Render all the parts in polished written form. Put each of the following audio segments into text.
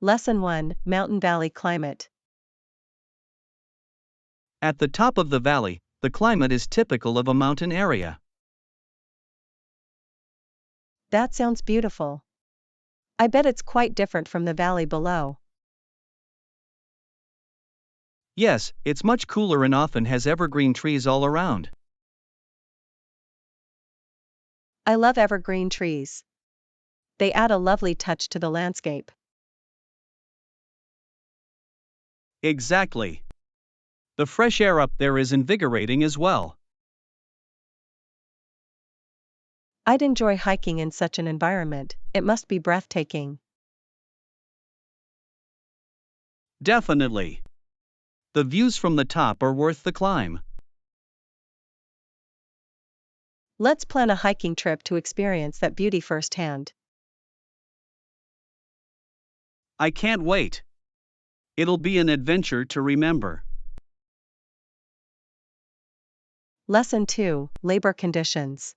Lesson 1: Mountain Valley Climate. At the top of the valley, the climate is typical of a mountain area. That sounds beautiful. I bet it's quite different from the valley below. Yes, it's much cooler and often has evergreen trees all around. I love evergreen trees. They add a lovely touch to the landscape. Exactly. The fresh air up there is invigorating as well. I'd enjoy hiking in such an environment, it must be breathtaking. Definitely. The views from the top are worth the climb. Let's plan a hiking trip to experience that beauty firsthand. I can't wait. It'll be an adventure to remember. Lesson 2: Labor Conditions.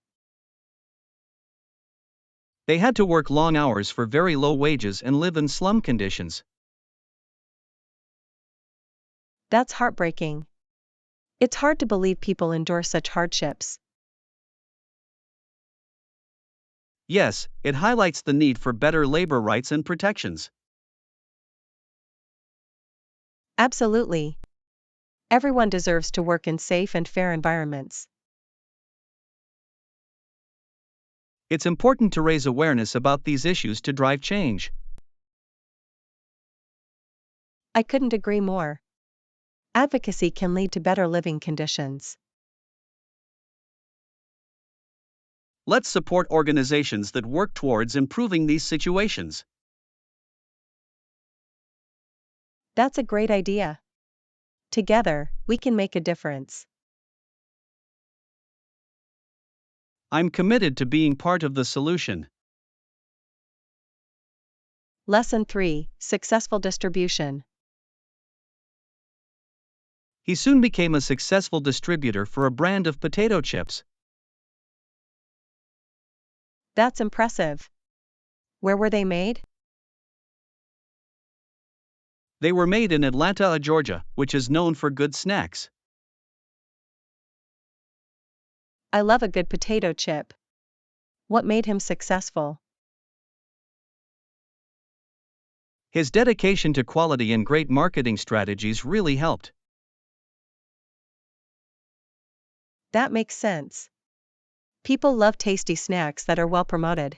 They had to work long hours for very low wages and live in slum conditions. That's heartbreaking. It's hard to believe people endure such hardships. Yes, it highlights the need for better labor rights and protections. Absolutely. Everyone deserves to work in safe and fair environments. It's important to raise awareness about these issues to drive change. I couldn't agree more. Advocacy can lead to better living conditions. Let's support organizations that work towards improving these situations. That's a great idea. Together, we can make a difference. I'm committed to being part of the solution. Lesson 3: Successful Distribution. He soon became a successful distributor for a brand of potato chips. That's impressive. Where were they made? They were made in Atlanta, Georgia, which is known for good snacks. I love a good potato chip. What made him successful? His dedication to quality and great marketing strategies really helped. That makes sense. People love tasty snacks that are well promoted.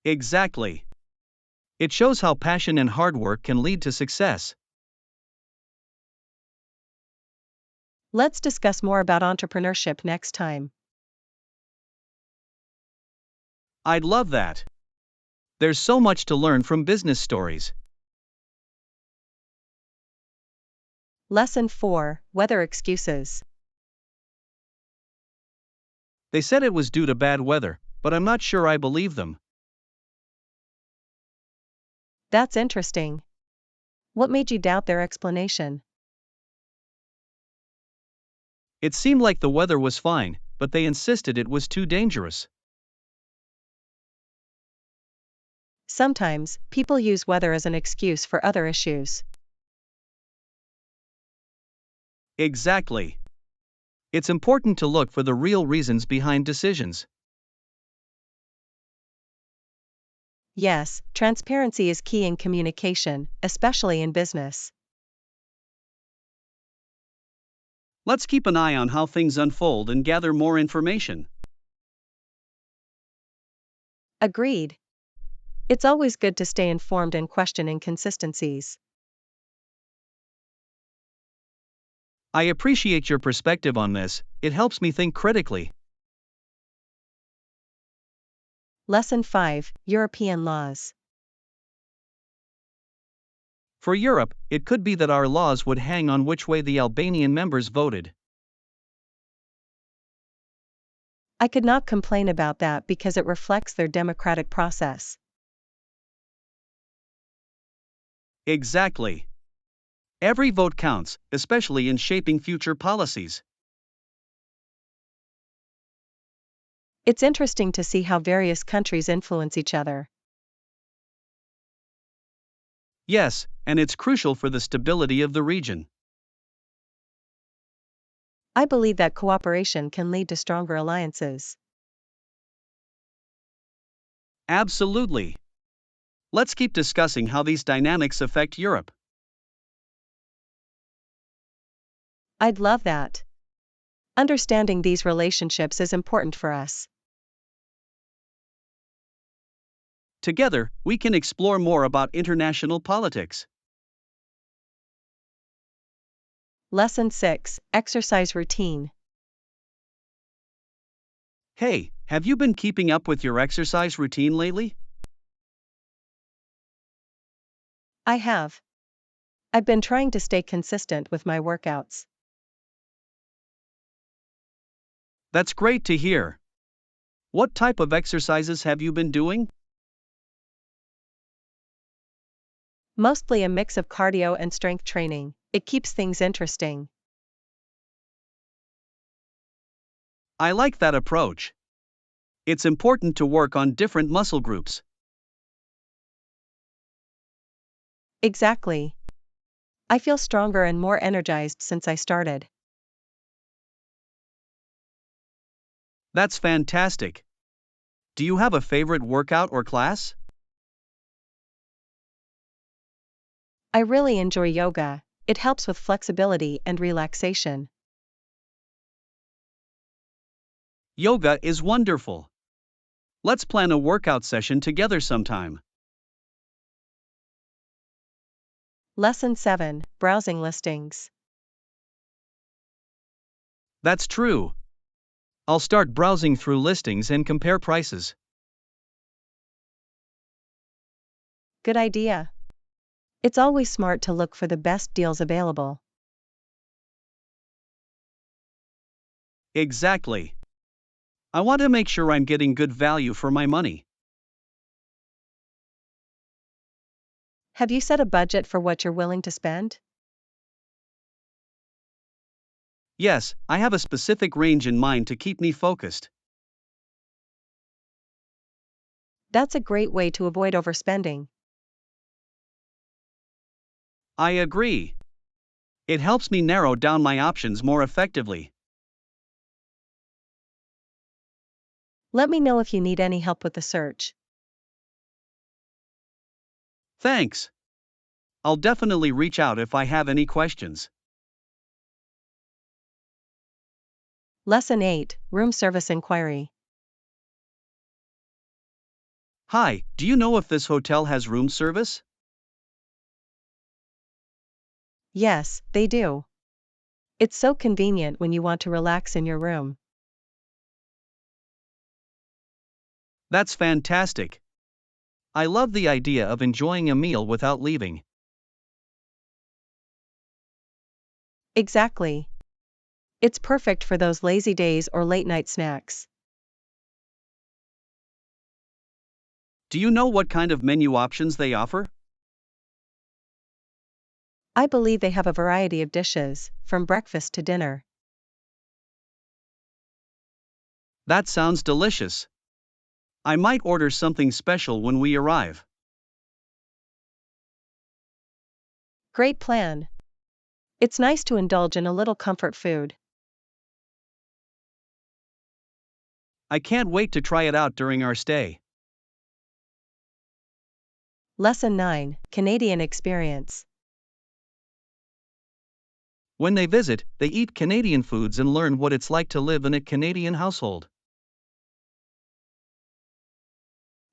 Exactly. It shows how passion and hard work can lead to success. Let's discuss more about entrepreneurship next time. I'd love that. There's so much to learn from business stories. Lesson 4: Weather Excuses. They said it was due to bad weather, but I'm not sure I believe them. That's interesting. What made you doubt their explanation? It seemed like the weather was fine, but they insisted it was too dangerous. Sometimes, people use weather as an excuse for other issues. Exactly. It's important to look for the real reasons behind decisions. Yes, transparency is key in communication, especially in business. Let's keep an eye on how things unfold and gather more information. Agreed. It's always good to stay informed and question inconsistencies. I appreciate your perspective on this, it helps me think critically. Lesson 5: European Laws. For Europe, it could be that our laws would hang on which way the Albanian members voted. I could not complain about that because it reflects their democratic process. Exactly. Every vote counts, especially in shaping future policies. It's interesting to see how various countries influence each other. Yes, and it's crucial for the stability of the region. I believe that cooperation can lead to stronger alliances. Absolutely. Let's keep discussing how these dynamics affect Europe. I'd love that. Understanding these relationships is important for us. Together, we can explore more about international politics. Lesson 6: Exercise Routine. Hey, have you been keeping up with your exercise routine lately? I have. I've been trying to stay consistent with my workouts. That's great to hear. What type of exercises have you been doing? Mostly a mix of cardio and strength training. It keeps things interesting. I like that approach. It's important to work on different muscle groups. Exactly. I feel stronger and more energized since I started. That's fantastic. Do you have a favorite workout or class? I really enjoy yoga. It helps with flexibility and relaxation. Yoga is wonderful. Let's plan a workout session together sometime. Lesson 7: Browsing listings. That's true. I'll start browsing through listings and compare prices. Good idea. It's always smart to look for the best deals available. Exactly. I want to make sure I'm getting good value for my money. Have you set a budget for what you're willing to spend? Yes, I have a specific range in mind to keep me focused. That's a great way to avoid overspending. I agree. It helps me narrow down my options more effectively. Let me know if you need any help with the search. Thanks. I'll definitely reach out if I have any questions. Lesson 8: Room Service Inquiry. Hi, do you know if this hotel has room service? Yes, they do. It's so convenient when you want to relax in your room. That's fantastic. I love the idea of enjoying a meal without leaving. Exactly. It's perfect for those lazy days or late night snacks. Do you know what kind of menu options they offer? I believe they have a variety of dishes, from breakfast to dinner. That sounds delicious. I might order something special when we arrive. Great plan. It's nice to indulge in a little comfort food. I can't wait to try it out during our stay. Lesson 9: Canadian Experience. When they visit, they eat Canadian foods and learn what it's like to live in a Canadian household.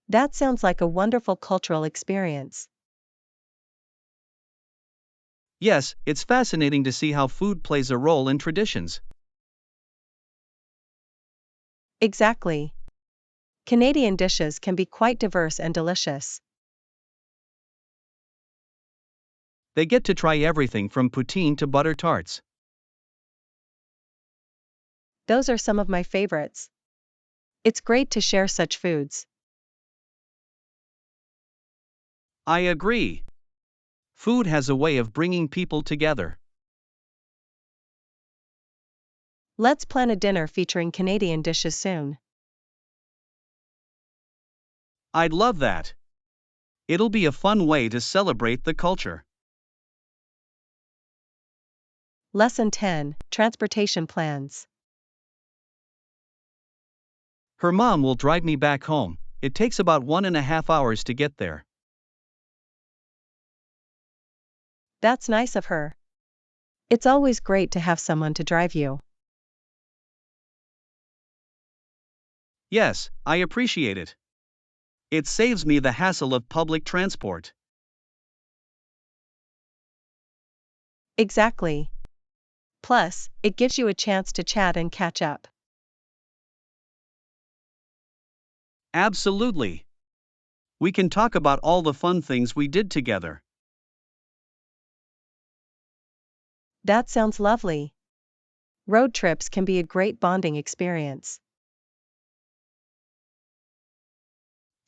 That sounds like a wonderful cultural experience. Yes, it's fascinating to see how food plays a role in traditions. Exactly. Canadian dishes can be quite diverse and delicious. They get to try everything from poutine to butter tarts. Those are some of my favorites. It's great to share such foods. I agree. Food has a way of bringing people together. Let's plan a dinner featuring Canadian dishes soon. I'd love that. It'll be a fun way to celebrate the culture. Lesson 10, Transportation Plans. Her mom will drive me back home. It takes about 1.5 hours to get there. That's nice of her. It's always great to have someone to drive you. Yes, I appreciate it. It saves me the hassle of public transport. Exactly. Plus, it gives you a chance to chat and catch up. Absolutely. We can talk about all the fun things we did together. That sounds lovely. Road trips can be a great bonding experience.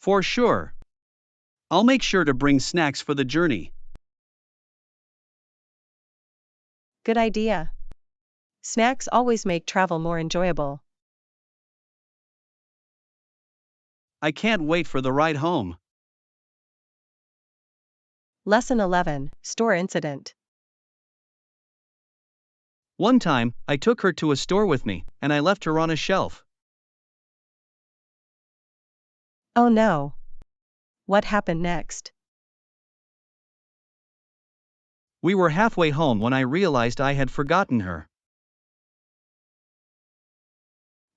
For sure. I'll make sure to bring snacks for the journey. Good idea. Snacks always make travel more enjoyable. I can't wait for the ride home. Lesson 11, Store Incident. One time, I took her to a store with me, and I left her on a shelf. Oh no. What happened next? We were halfway home when I realized I had forgotten her.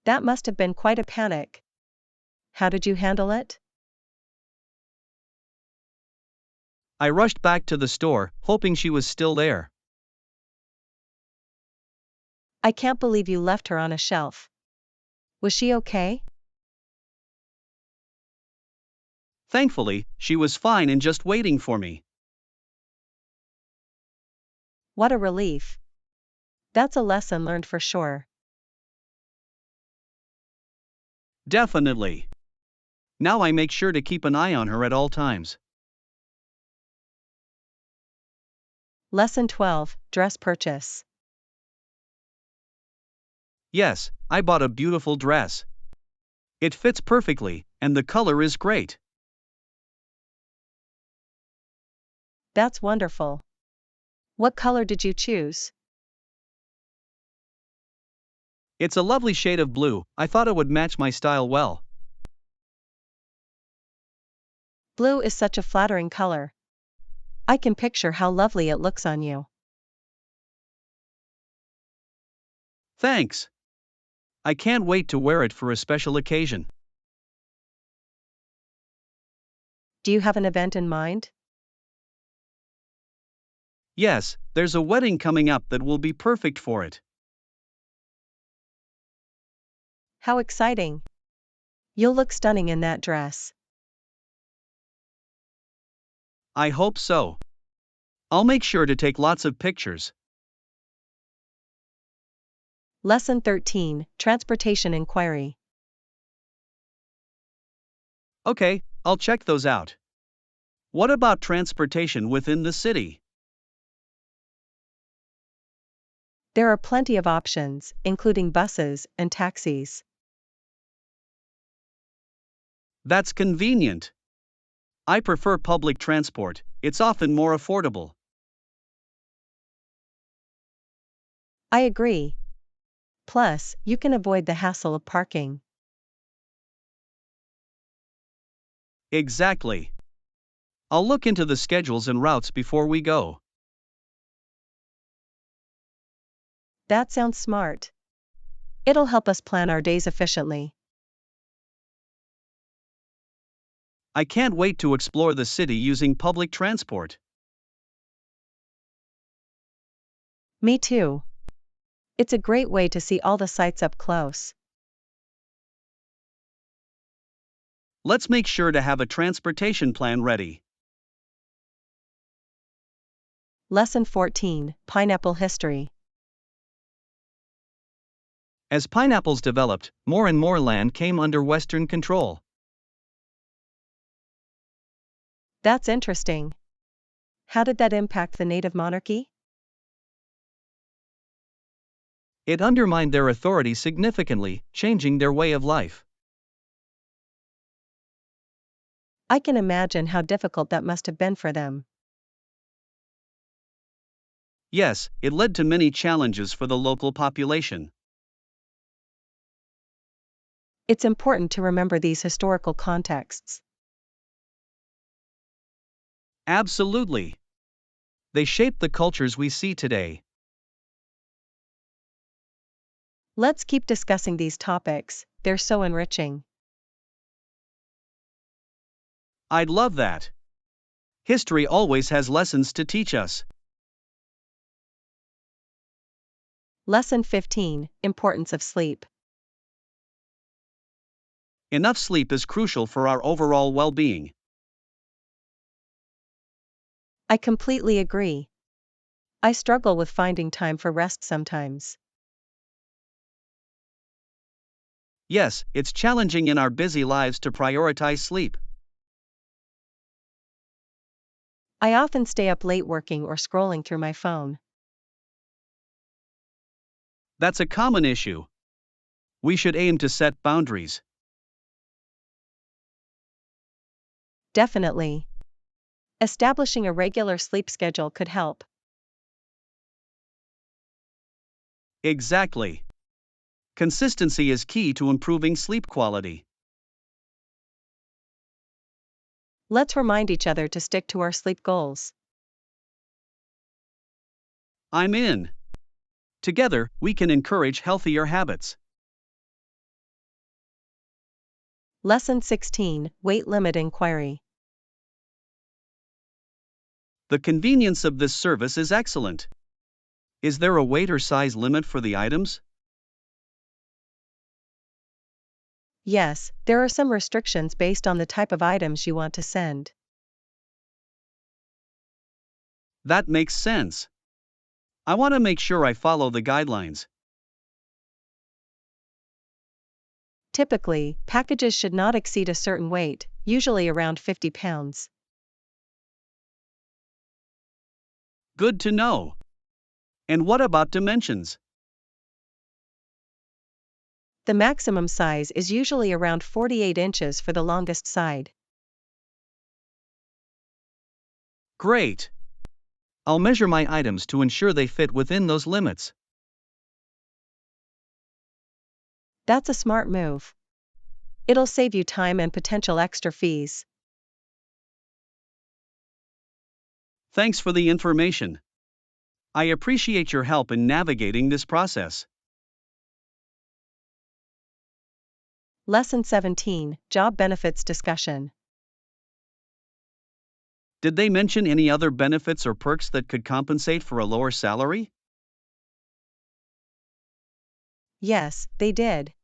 That must have been quite a panic. How did you handle it? I rushed back to the store, hoping she was still there. I can't believe you left her on a shelf. Was she okay? Thankfully, she was fine and just waiting for me. What a relief. That's a lesson learned for sure. Definitely. Now I make sure to keep an eye on her at all times. Lesson 12, Dress Purchase. Yes, I bought a beautiful dress. It fits perfectly, and the color is great. That's wonderful. What color did you choose? It's a lovely shade of blue. I thought it would match my style well. Blue is such a flattering color. I can picture how lovely it looks on you. Thanks. I can't wait to wear it for a special occasion. Do you have an event in mind? Yes, there's a wedding coming up that will be perfect for it. How exciting! You'll look stunning in that dress. I hope so. I'll make sure to take lots of pictures. Lesson 13, Transportation Inquiry. Okay, I'll check those out. What about transportation within the city? There are plenty of options, including buses and taxis. That's convenient. I prefer public transport, it's often more affordable. I agree. Plus, you can avoid the hassle of parking. Exactly. I'll look into the schedules and routes before we go. That sounds smart. It'll help us plan our days efficiently. I can't wait to explore the city using public transport. Me too. It's a great way to see all the sights up close. Let's make sure to have a transportation plan ready. Lesson 14, Pineapple History. As pineapples developed, more and more land came under Western control. That's interesting. How did that impact the native monarchy? It undermined their authority significantly, changing their way of life. I can imagine how difficult that must have been for them. Yes, it led to many challenges for the local population. It's important to remember these historical contexts. Absolutely. They shaped the cultures we see today. Let's keep discussing these topics, they're so enriching. I'd love that. History always has lessons to teach us. Lesson 15: Importance of sleep. Enough sleep is crucial for our overall well being. I completely agree. I struggle with finding time for rest sometimes. Yes, it's challenging in our busy lives to prioritize sleep. I often stay up late working or scrolling through my phone. That's a common issue. We should aim to set boundaries. Definitely. Establishing a regular sleep schedule could help. Exactly. Consistency is key to improving sleep quality. Let's remind each other to stick to our sleep goals. I'm in. Together, we can encourage healthier habits. Lesson 16: Weight limit inquiry. The convenience of this service is excellent. Is there a weight or size limit for the items? Yes, there are some restrictions based on the type of items you want to send. That makes sense. I want to make sure I follow the guidelines. Typically, packages should not exceed a certain weight, usually around 50 pounds. Good to know. And what about dimensions? The maximum size is usually around 48 inches for the longest side. Great. I'll measure my items to ensure they fit within those limits. That's a smart move. It'll save you time and potential extra fees. Thanks for the information. I appreciate your help in navigating this process. Lesson 17: Job benefits discussion. Did they mention any other benefits or perks that could compensate for a lower salary? Yes, they did.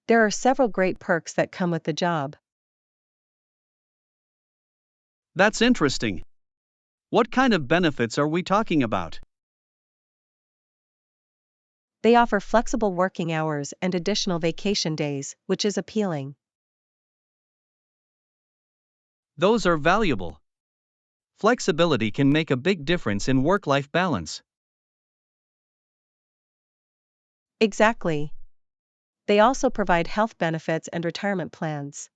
There are several great perks that come with the job. That's interesting. What kind of benefits are we talking about? They offer flexible working hours and additional vacation days, which is appealing. Those are valuable. Flexibility can make a big difference in work-life balance. Exactly. They also provide health benefits and retirement plans.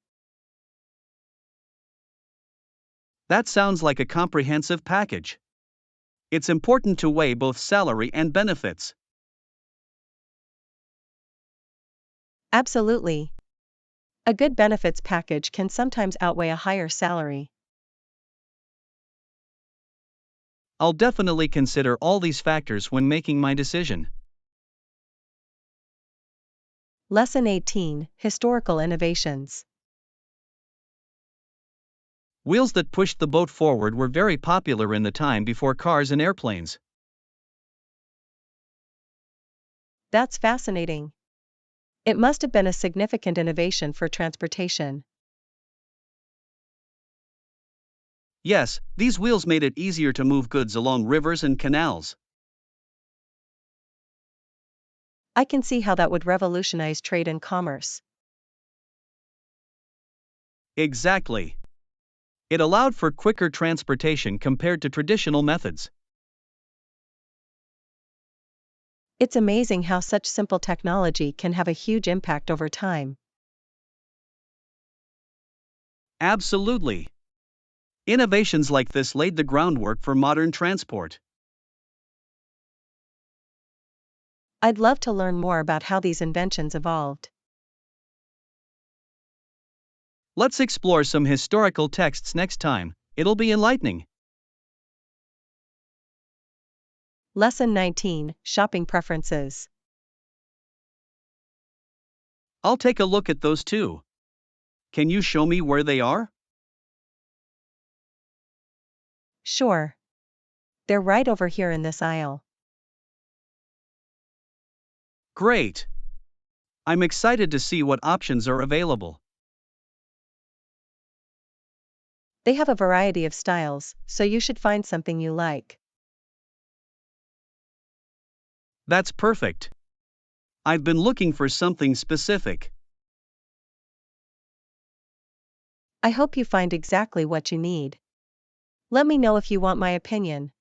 That sounds like a comprehensive package. It's important to weigh both salary and benefits. Absolutely. A good benefits package can sometimes outweigh a higher salary. I'll definitely consider all these factors when making my decision. Lesson 18: Historical innovations. Wheels that pushed the boat forward were very popular in the time before cars and airplanes. That's fascinating. It must have been a significant innovation for transportation. Yes, these wheels made it easier to move goods along rivers and canals. I can see how that would revolutionize trade and commerce. Exactly. It allowed for quicker transportation compared to traditional methods. It's amazing how such simple technology can have a huge impact over time. Absolutely. Innovations like this laid the groundwork for modern transport. I'd love to learn more about how these inventions evolved. Let's explore some historical texts next time. It'll be enlightening. Lesson 19, Shopping Preferences. I'll take a look at those too. Can you show me where they are? Sure. They're right over here in this aisle. Great. I'm excited to see what options are available. They have a variety of styles, so you should find something you like. That's perfect. I've been looking for something specific. I hope you find exactly what you need. Let me know if you want my opinion.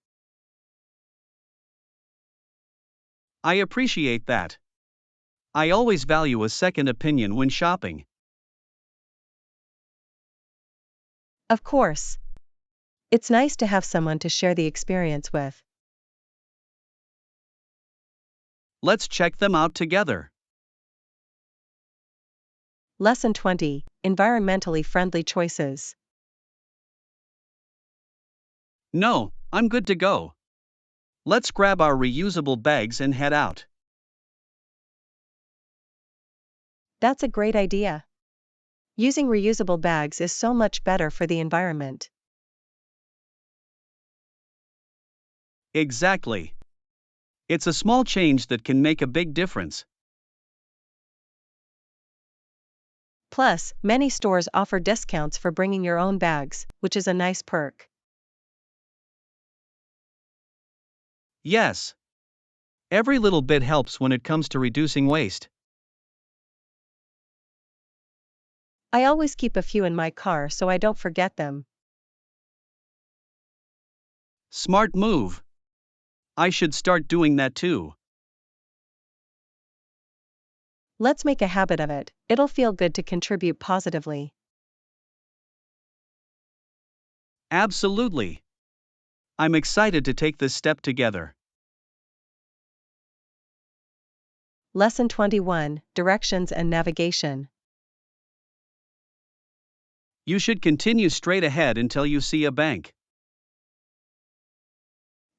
I appreciate that. I always value a second opinion when shopping. Of course. It's nice to have someone to share the experience with. Let's check them out together. Lesson 20, Environmentally Friendly Choices. No, I'm good to go. Let's grab our reusable bags and head out. That's a great idea. Using reusable bags is so much better for the environment. Exactly. It's a small change that can make a big difference. Plus, many stores offer discounts for bringing your own bags, which is a nice perk. Yes. Every little bit helps when it comes to reducing waste. I always keep a few in my car so I don't forget them. Smart move. I should start doing that too. Let's make a habit of it. It'll feel good to contribute positively. Absolutely. I'm excited to take this step together. Lesson 21, Directions and Navigation. You should continue straight ahead until you see a bank.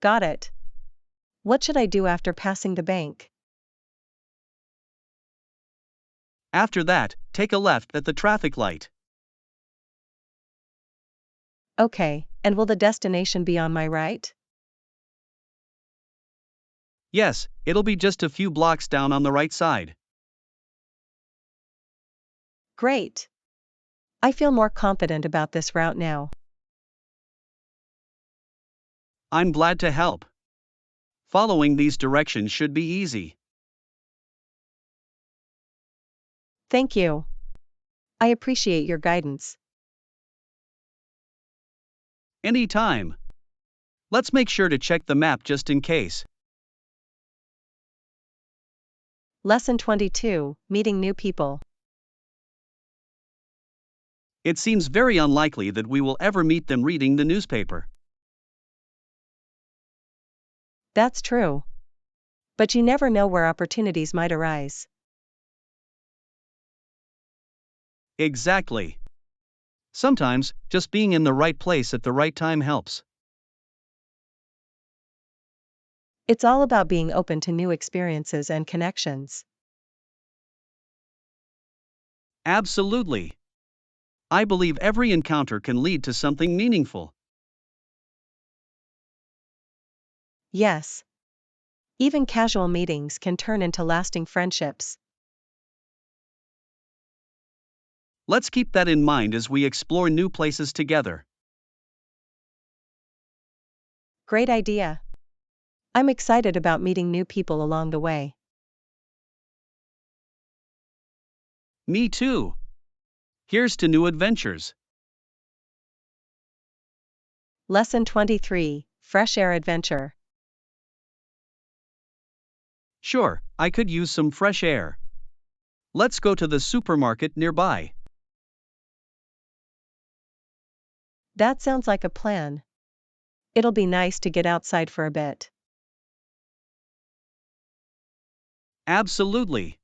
Got it. What should I do after passing the bank? After that, take a left at the traffic light. Okay, and will the destination be on my right? Yes, it'll be just a few blocks down on the right side. Great. I feel more confident about this route now. I'm glad to help. Following these directions should be easy. Thank you. I appreciate your guidance. Anytime. Let's make sure to check the map just in case. Lesson 22, Meeting New People. It seems very unlikely that we will ever meet them reading the newspaper. That's true. But you never know where opportunities might arise. Exactly. Sometimes, just being in the right place at the right time helps. It's all about being open to new experiences and connections. Absolutely. I believe every encounter can lead to something meaningful. Yes. Even casual meetings can turn into lasting friendships. Let's keep that in mind as we explore new places together. Great idea. I'm excited about meeting new people along the way. Me too. Here's to new adventures. Lesson 23, Fresh Air Adventure. Sure, I could use some fresh air. Let's go to the supermarket nearby. That sounds like a plan. It'll be nice to get outside for a bit. Absolutely.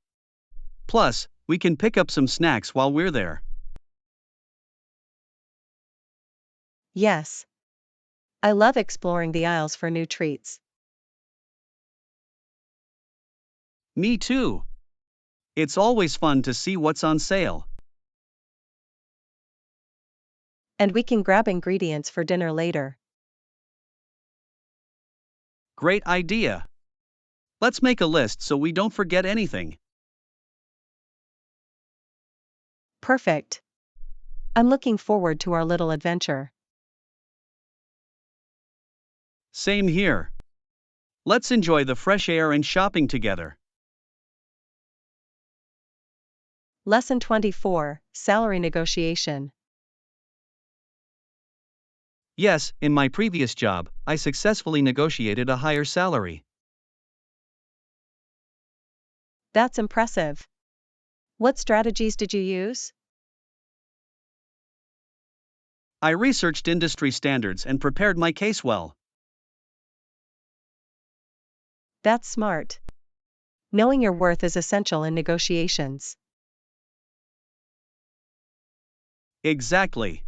Plus, we can pick up some snacks while we're there. Yes. I love exploring the aisles for new treats. Me too. It's always fun to see what's on sale. And we can grab ingredients for dinner later. Great idea. Let's make a list so we don't forget anything. Perfect. I'm looking forward to our little adventure. Same here. Let's enjoy the fresh air and shopping together. Lesson 24, Salary Negotiation. Yes, in my previous job, I successfully negotiated a higher salary. That's impressive. What strategies did you use? I researched industry standards and prepared my case well. That's smart. Knowing your worth is essential in negotiations. Exactly.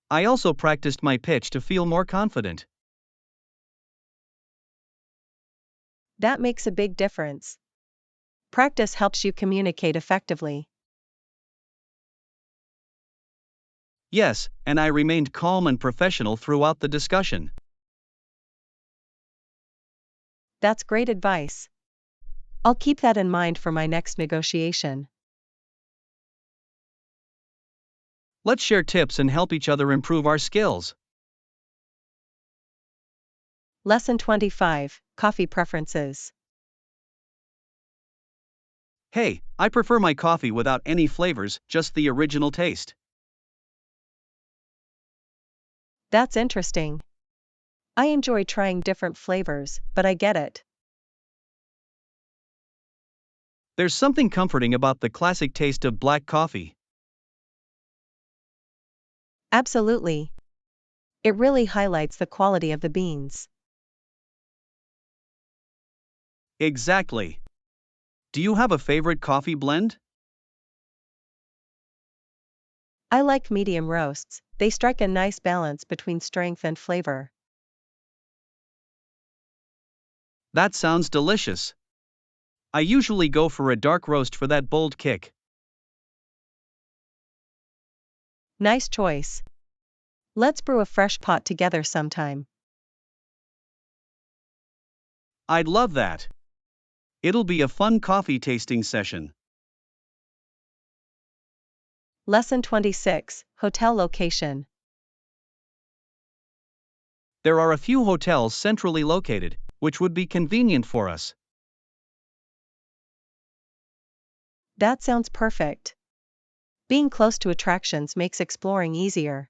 I also practiced my pitch to feel more confident. That makes a big difference. Practice helps you communicate effectively. Yes, and I remained calm and professional throughout the discussion. That's great advice. I'll keep that in mind for my next negotiation. Let's share tips and help each other improve our skills. Lesson 25, Coffee Preferences. Hey, I prefer my coffee without any flavors, just the original taste. That's interesting. I enjoy trying different flavors, but I get it. There's something comforting about the classic taste of black coffee. Absolutely. It really highlights the quality of the beans. Exactly. Do you have a favorite coffee blend? I like medium roasts, they strike a nice balance between strength and flavor. That sounds delicious. I usually go for a dark roast for that bold kick. Nice choice. Let's brew a fresh pot together sometime. I'd love that. It'll be a fun coffee tasting session. Lesson 26, Hotel Location. There are a few hotels centrally located, which would be convenient for us. That sounds perfect. Being close to attractions makes exploring easier.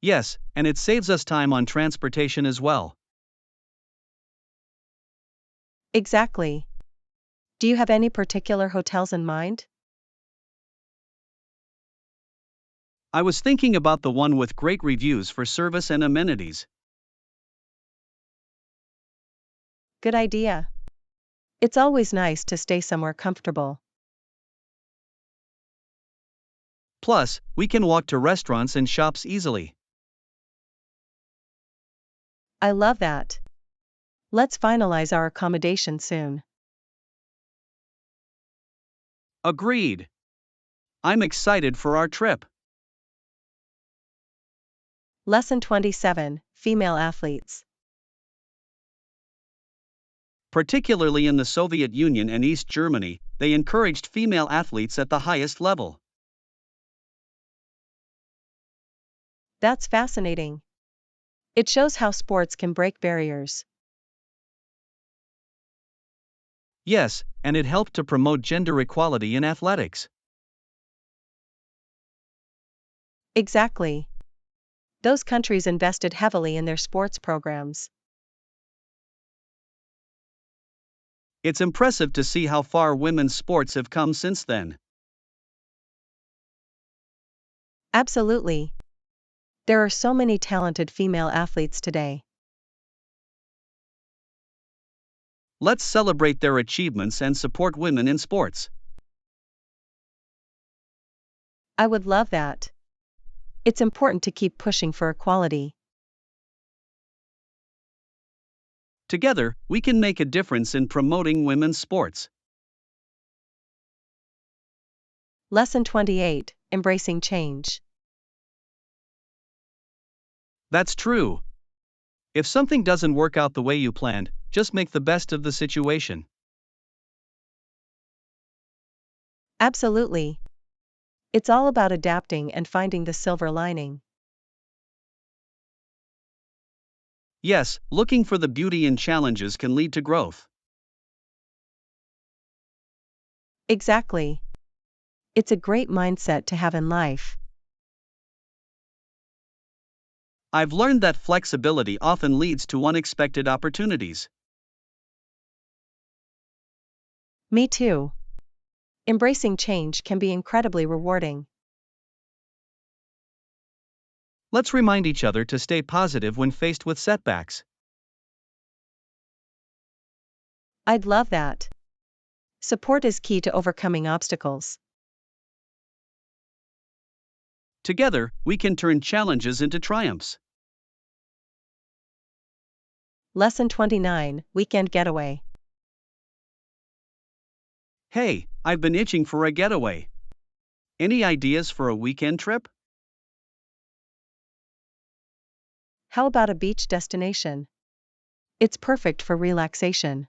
Yes, and it saves us time on transportation as well. Exactly. Do you have any particular hotels in mind? I was thinking about the one with great reviews for service and amenities. Good idea. It's always nice to stay somewhere comfortable. Plus, we can walk to restaurants and shops easily. I love that. Let's finalize our accommodation soon. Agreed. I'm excited for our trip. Lesson 27, Female Athletes. Particularly in the Soviet Union and East Germany, they encouraged female athletes at the highest level. That's fascinating. It shows how sports can break barriers. Yes, and it helped to promote gender equality in athletics. Exactly. Those countries invested heavily in their sports programs. It's impressive to see how far women's sports have come since then. Absolutely. There are so many talented female athletes today. Let's celebrate their achievements and support women in sports. I would love that. It's important to keep pushing for equality. Together, we can make a difference in promoting women's sports. Lesson 28: Embracing Change. That's true. If something doesn't work out the way you planned, just make the best of the situation. Absolutely. It's all about adapting and finding the silver lining. Yes, looking for the beauty in challenges can lead to growth. Exactly. It's a great mindset to have in life. I've learned that flexibility often leads to unexpected opportunities. Me too. Embracing change can be incredibly rewarding. Let's remind each other to stay positive when faced with setbacks. I'd love that. Support is key to overcoming obstacles. Together, we can turn challenges into triumphs. Lesson 29: Weekend Getaway. Hey, I've been itching for a getaway. Any ideas for a weekend trip? How about a beach destination? It's perfect for relaxation.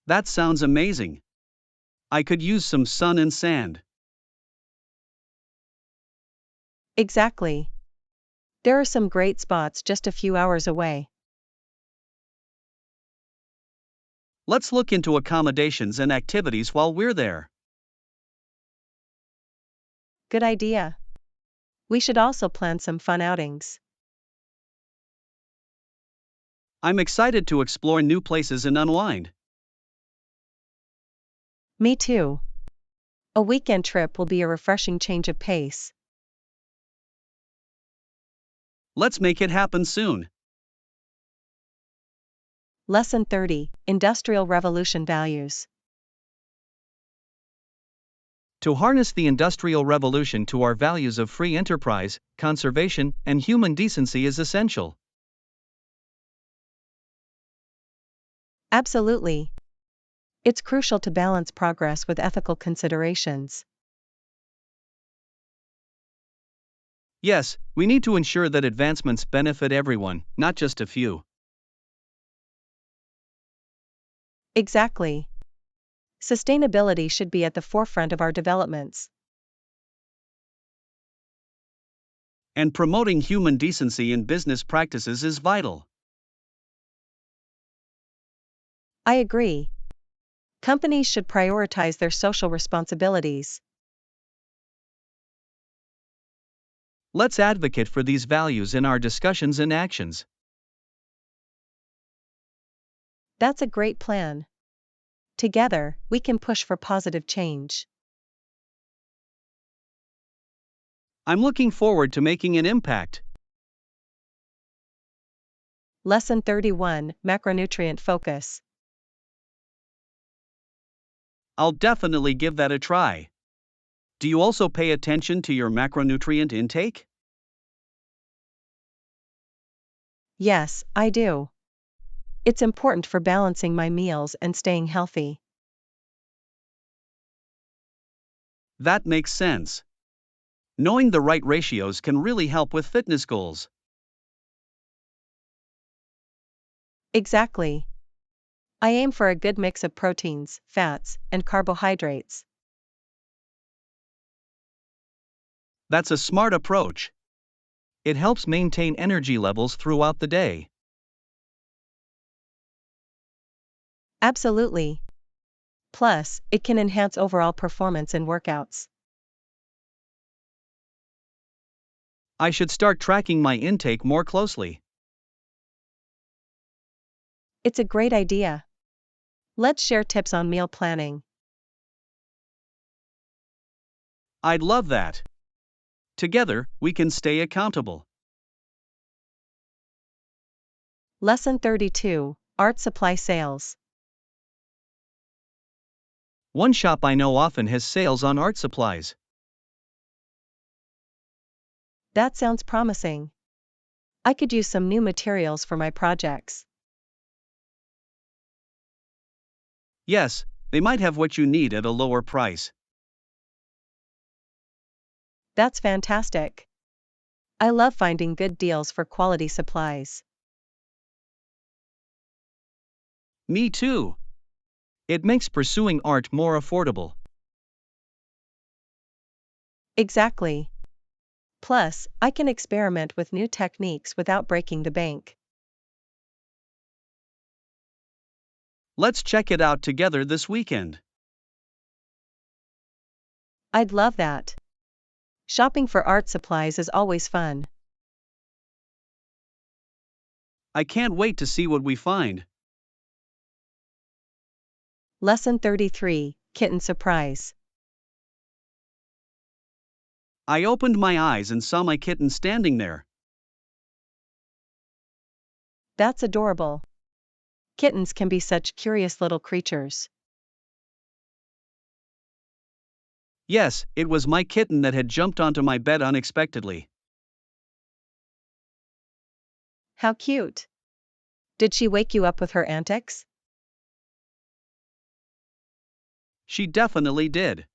That sounds amazing. I could use some sun and sand. Exactly. There are some great spots just a few hours away. Let's look into accommodations and activities while we're there. Good idea. We should also plan some fun outings. I'm excited to explore new places and unwind. Me too. A weekend trip will be a refreshing change of pace. Let's make it happen soon. Lesson 30: Industrial Revolution Values. To harness the Industrial Revolution to our values of free enterprise, conservation, and human decency is essential. Absolutely. It's crucial to balance progress with ethical considerations. Yes, we need to ensure that advancements benefit everyone, not just a few. Exactly. Sustainability should be at the forefront of our developments. And promoting human decency in business practices is vital. I agree. Companies should prioritize their social responsibilities. Let's advocate for these values in our discussions and actions. That's a great plan. Together, we can push for positive change. I'm looking forward to making an impact. Lesson 31: Macronutrient Focus. I'll definitely give that a try. Do you also pay attention to your macronutrient intake? Yes, I do. It's important for balancing my meals and staying healthy. That makes sense. Knowing the right ratios can really help with fitness goals. Exactly. I aim for a good mix of proteins, fats, and carbohydrates. That's a smart approach. It helps maintain energy levels throughout the day. Absolutely. Plus, it can enhance overall performance in workouts. I should start tracking my intake more closely. It's a great idea. Let's share tips on meal planning. I'd love that. Together, we can stay accountable. Lesson 32, Art Supply Sales. One shop I know often has sales on art supplies. That sounds promising. I could use some new materials for my projects. Yes, they might have what you need at a lower price. That's fantastic. I love finding good deals for quality supplies. Me too. It makes pursuing art more affordable. Exactly. Plus, I can experiment with new techniques without breaking the bank. Let's check it out together this weekend. I'd love that. Shopping for art supplies is always fun. I can't wait to see what we find. Lesson 33, Kitten Surprise. I opened my eyes and saw my kitten standing there. That's adorable. Kittens can be such curious little creatures. Yes, it was my kitten that had jumped onto my bed unexpectedly. How cute. Did she wake you up with her antics? She definitely did.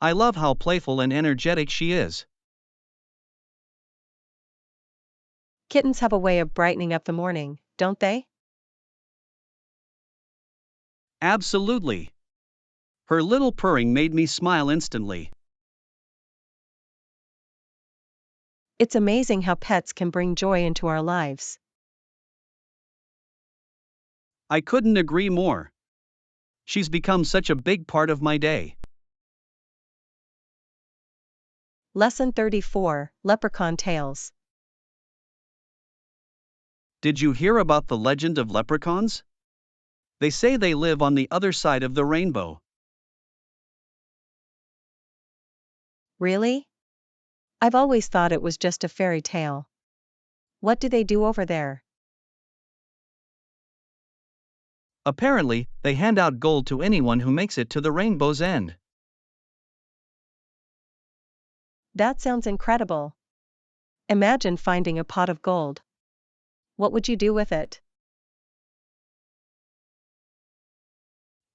I love how playful and energetic she is. Kittens have a way of brightening up the morning, don't they? Absolutely. Her little purring made me smile instantly. It's amazing how pets can bring joy into our lives. I couldn't agree more. She's become such a big part of my day. Lesson 34, Leprechaun Tales. Did you hear about the legend of leprechauns? They say they live on the other side of the rainbow. Really? I've always thought it was just a fairy tale. What do they do over there? Apparently, they hand out gold to anyone who makes it to the rainbow's end. That sounds incredible. Imagine finding a pot of gold. What would you do with it?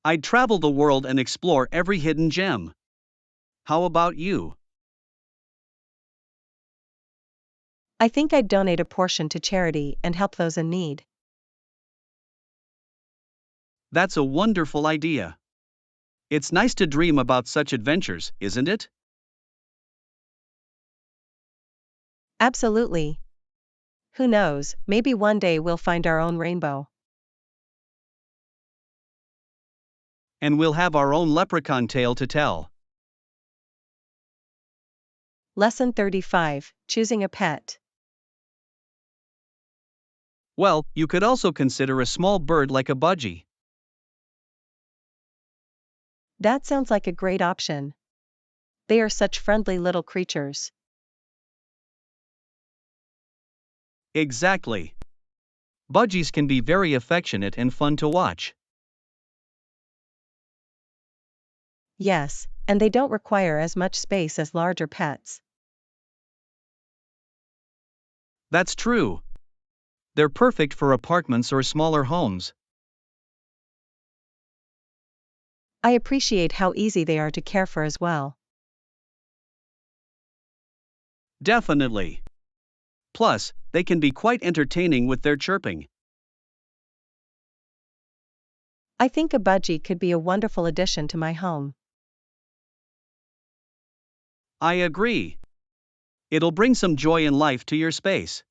I'd travel the world and explore every hidden gem. How about you? I think I'd donate a portion to charity and help those in need. That's a wonderful idea. It's nice to dream about such adventures, isn't it? Absolutely. Who knows, maybe one day we'll find our own rainbow. And we'll have our own leprechaun tale to tell. Lesson 35, Choosing a Pet. Well, you could also consider a small bird like a budgie. That sounds like a great option. They are such friendly little creatures. Exactly. Budgies can be very affectionate and fun to watch. Yes, and they don't require as much space as larger pets. That's true. They're perfect for apartments or smaller homes. I appreciate how easy they are to care for as well. Definitely. Plus, they can be quite entertaining with their chirping. I think a budgie could be a wonderful addition to my home. I agree. It'll bring some joy and life to your space.